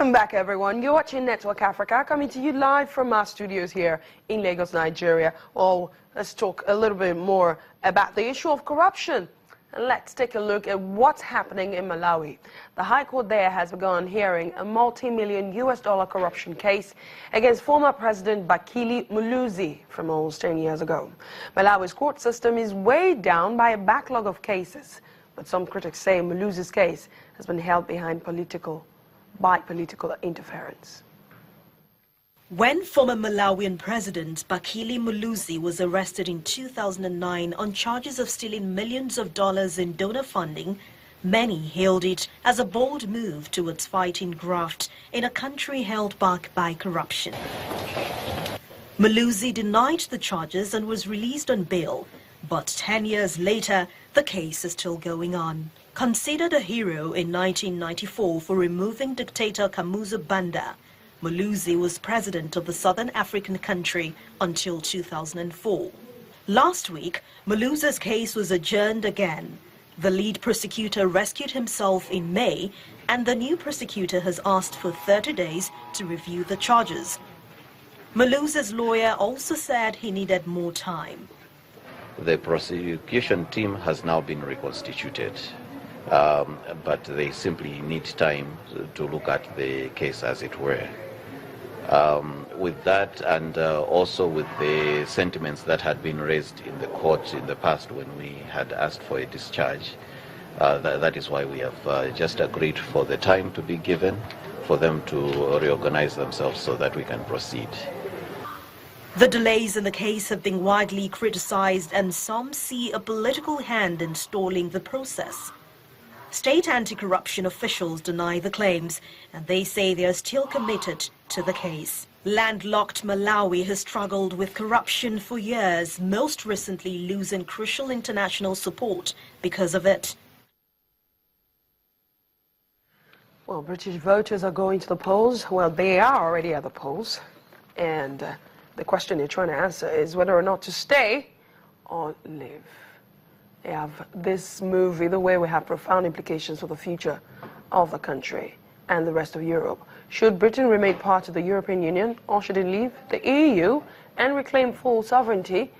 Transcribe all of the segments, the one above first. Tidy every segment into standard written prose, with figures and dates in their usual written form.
Welcome back, everyone. You're watching Network Africa, coming to you live from our studios here in Lagos, Nigeria. Well, let's talk a little bit more about the issue of corruption. And let's take a look at what's happening in Malawi. The High Court there has begun hearing a multi-million US dollar corruption case against former President Bakili Muluzi from almost 10 years ago. Malawi's court system is weighed down by a backlog of cases, but some critics say Muluzi's case has been held behind political interference. When former Malawian President Bakili Muluzi was arrested in 2009 on charges of stealing millions of dollars in donor funding, many hailed it as a bold move towards fighting graft in a country held back by corruption. Muluzi denied the charges and was released on bail, but 10 years later, the case is still going on. Considered a hero in 1994 for removing dictator Kamuzu Banda, Muluzi was president of the southern African country until 2004. Last week, Muluzi's case was adjourned again. The lead prosecutor rescued himself in May, and the new prosecutor has asked for 30 days to review the charges. Muluzi's lawyer also said he needed more time. The prosecution team has now been reconstituted, but they simply need time to look at the case, as it were. With that, and also with the sentiments that had been raised in the court in the past when we had asked for a discharge, that is why we have just agreed for the time to be given for them to reorganize themselves so that we can proceed. The delays in the case have been widely criticized, and some see a political hand in stalling the process. State anti-corruption officials deny the claims, and they say they are still committed to the case. Landlocked Malawi has struggled with corruption for years, most recently losing crucial international support because of it. Well, British voters are going to the polls. Well, they are already at the polls. And the question they're trying to answer is whether or not to stay or leave. They have this move, either way, will have profound implications for the future of the country and the rest of Europe. Should Britain remain part of the European Union, or should it leave the EU and reclaim full sovereignty?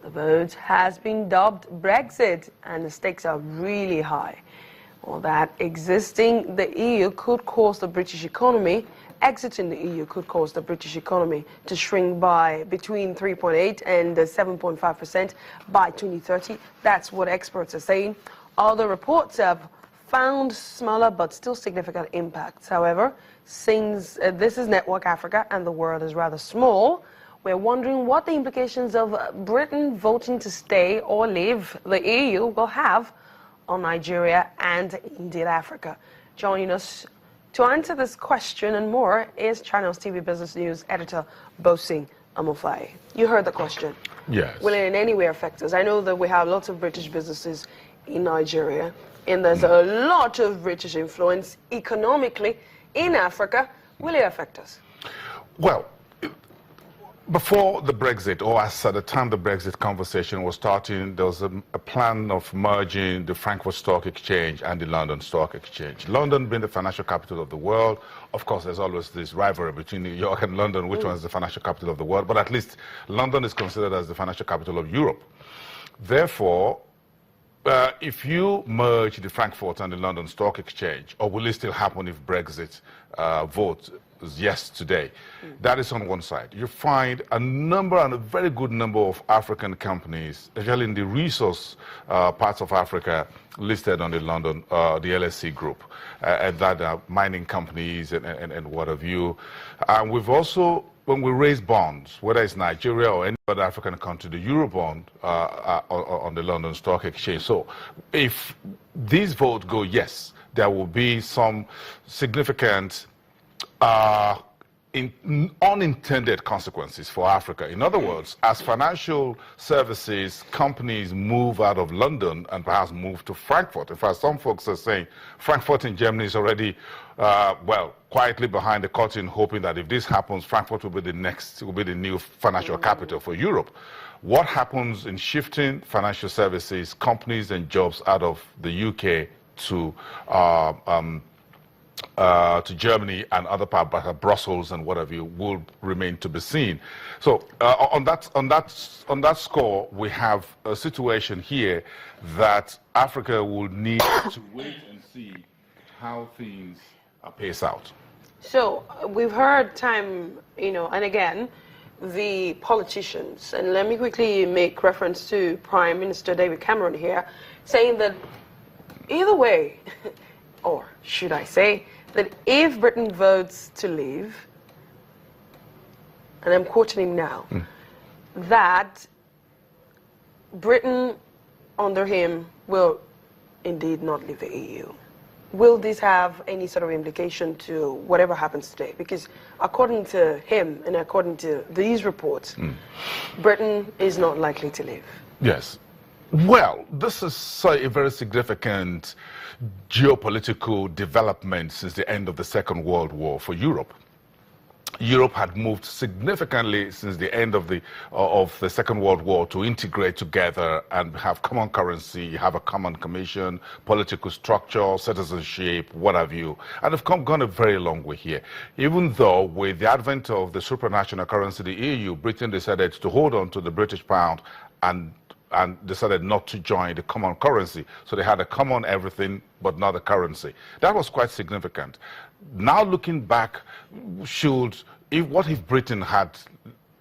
The vote has been dubbed Brexit, and the stakes are really high. Well, that exiting the EU could cause the British economy, exiting the EU could cause the British economy to shrink by between 3.8 and 7.5% by 2030. That's what experts are saying. Other reports have found smaller but still significant impacts. However, since this is Network Africa and the world is rather small, we're wondering what the implications of Britain voting to stay or leave the EU will have on Nigeria and indeed Africa. Joining us to answer this question and more is Channels TV Business News editor Bosin Amofai. You heard the question. Yes. Will it in any way affect us? I know that we have lots of British businesses in Nigeria, and there's a lot of British influence economically in Africa. Will it affect us? Well, before the Brexit, or as at the time the Brexit conversation was starting, there was a plan of merging the Frankfurt Stock Exchange and the London Stock Exchange. London being the financial capital of the world, of course, there's always this rivalry between New York and London, which one is the financial capital of the world, but at least London is considered as the financial capital of Europe. Therefore, if you merge the Frankfurt and the London Stock Exchange, or will it still happen if Brexit vote yes today? That is on one side. You find a number, and a very good number, of African companies, especially in the resource parts of Africa, listed on the London, the LSE group, and that are mining companies and what have you. And we've also, when we raise bonds, whether it's Nigeria or any other African country, the Eurobond on the London Stock Exchange. So if these votes go yes, there will be some significant unintended consequences for Africa. In other words, as financial services companies move out of London and perhaps move to Frankfurt. In fact, some folks are saying Frankfurt in Germany is already, well, quietly behind the curtain, hoping that if this happens, Frankfurt will be the new financial capital for Europe. What happens in shifting financial services companies and jobs out of the UK to to Germany and other parts, but Brussels and whatever you will remain to be seen. So on that score, we have a situation here that Africa will need to wait and see how things pace out. So we've heard time, and again, the politicians, and let me quickly make reference to Prime Minister David Cameron here, saying that either way, or should I say, that if Britain votes to leave, and I'm quoting him now, that Britain, under him, will indeed not leave the EU. Will this have any sort of implication to whatever happens today? Because according to him and according to these reports, Britain is not likely to leave. Yes. Well, this is a very significant geopolitical development since the end of the Second World War for Europe. Europe had moved significantly since the end of the Second World War to integrate together and have common currency, have a common commission, political structure, citizenship, what have you. And have gone a very long way here. Even though with the advent of the supranational currency, the EU, Britain decided to hold on to the British pound and decided not to join the common currency. So they had a common everything, but not a currency. That was quite significant. Now looking back, what if Britain had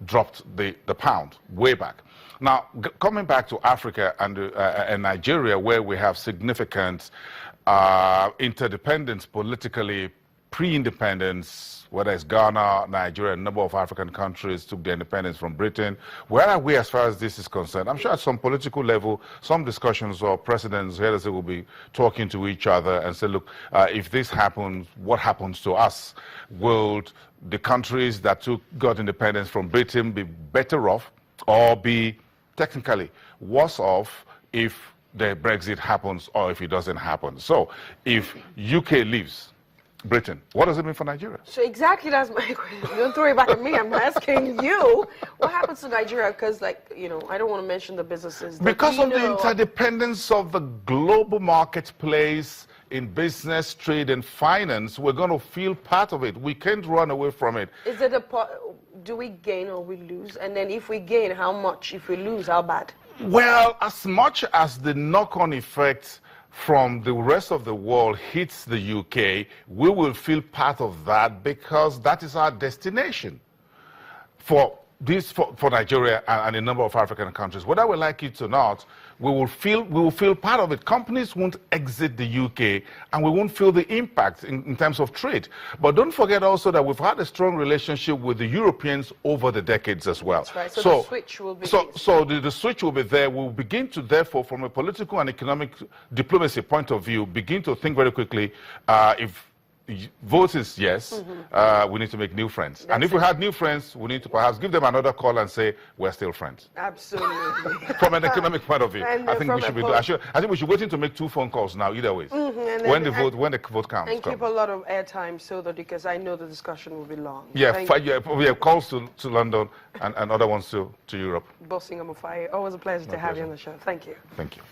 dropped the pound way back? Now, coming back to Africa and Nigeria, where we have significant interdependence politically, pre-independence, whether it's Ghana, Nigeria, a number of African countries took their independence from Britain. Where are we as far as this is concerned? I'm sure at some political level, some discussions or presidents here will be talking to each other and say, look, if this happens, what happens to us? Will the countries that got independence from Britain be better off or be technically worse off if the Brexit happens or if it doesn't happen? So if UK leaves Britain, what does it mean for Nigeria? So exactly, that's my question. Don't throw it back at me. I'm asking you, what happens to Nigeria? Because, I don't want to mention the businesses. Because of the interdependence of the global marketplace in business, trade, and finance, we're going to feel part of it. We can't run away from it. Is it do we gain or we lose? And then if we gain, how much? If we lose, how bad? Well, as much as the knock-on effect from the rest of the world hits the UK, we will feel part of that because that is our destination for Nigeria and a number of African countries. Whether we like it or not, we will feel part of it. Companies won't exit the UK and we won't feel the impact in terms of trade. But don't forget also that we've had a strong relationship with the Europeans over the decades as well. That's right. So the switch will be the switch will be there. We'll begin to, therefore, from a political and economic diplomacy point of view, begin to think very quickly if vote is yes, we need to make new friends. And if we had new friends, we need to perhaps give them another call and say, we're still friends. Absolutely. From an economic point of view. I think we should I think we should wait to make 2 phone calls now, either way. When the vote counts. And keep a lot of airtime so that, because I know the discussion will be long. Yeah, we have calls to London and other ones to Europe. Bossing Amufai, always a pleasure to have you on the show. Thank you. Thank you.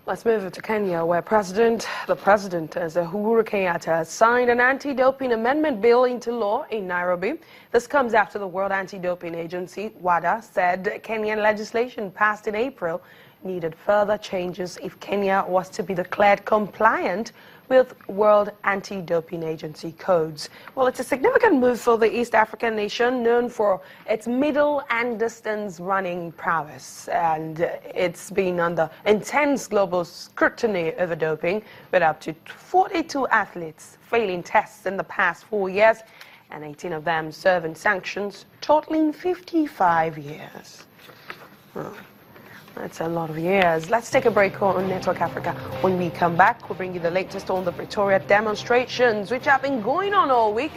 Let's move to Kenya, where the President, Uhuru Kenyatta, has signed an anti-doping amendment bill into law in Nairobi. This comes after the World Anti-Doping Agency, WADA, said Kenyan legislation passed in April needed further changes if Kenya was to be declared compliant with World Anti-Doping Agency codes. Well, it's a significant move for the East African nation, known for its middle and distance running prowess. And it's been under intense global scrutiny over doping, with up to 42 athletes failing tests in the past 4 years, and 18 of them serving sanctions totaling 55 years. Oh. That's a lot of years. Let's take a break on Network Africa. When we come back, we'll bring you the latest on the Pretoria demonstrations, which have been going on all week.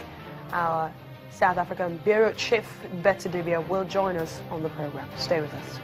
Our South African Bureau Chief, Betty Dibia, will join us on the program. Stay with us.